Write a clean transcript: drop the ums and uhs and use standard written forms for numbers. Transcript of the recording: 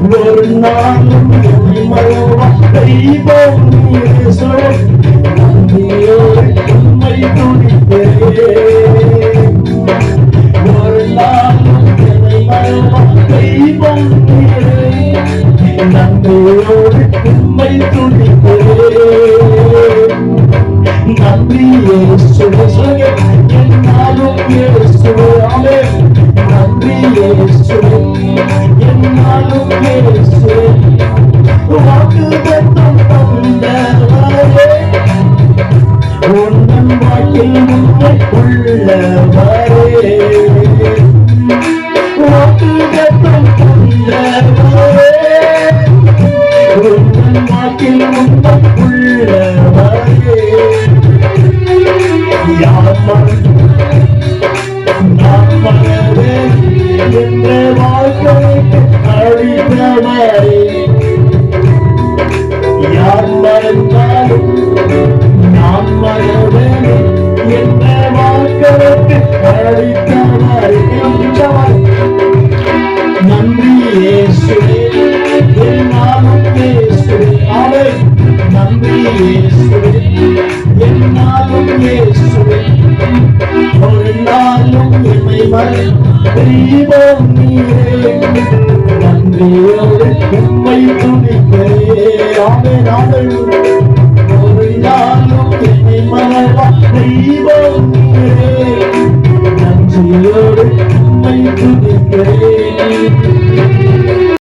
ஒரு நாளும் மறவா தெய்வம் நன்றியோடு உண்மை துடிக்கிறேன். ஒரு நாளும் மறவா தெய்வம் நன்றியோடு உண்மை துடிக்கிறேன். நன்றி இயேசுவே என்னாலும் இயேசுவே ஆமென். நன்றி இயேசுவே என்னாலும் இயேசுவே வாக்குத்தத்தம் தந்தவரே உந்தன் வாக்கில் உண்மை உள்ளவரே. வாக்குத்தத்தம் தந்தவரே உந்தன் வாக்கில் உண்மை உள்ளவரே. நான் மறவேன் என்ற வாழ்க்கைக்கு அழித்தவரே. யார் மறந்தாலும் நான் மறவேன் என்ற வாழ்க்கைக்கு அழித்தவரே. நன்றி இயேசுவே என்னாலும் இயேசுவே ஆமென். நன்றி இயேசுவே என்னாலும் இயேசுவே ஒரு நாளும் எம்மை மறந்தீவோம் நீரே. நன்றியோடு உம்மை துதிக்கிறேன் ஆமென் ஆமென். ஒரு நாளும் எம்மை மறந்தீவோம் நீரே. நன்றியோடு உம்மை துதிக்கிறேன்.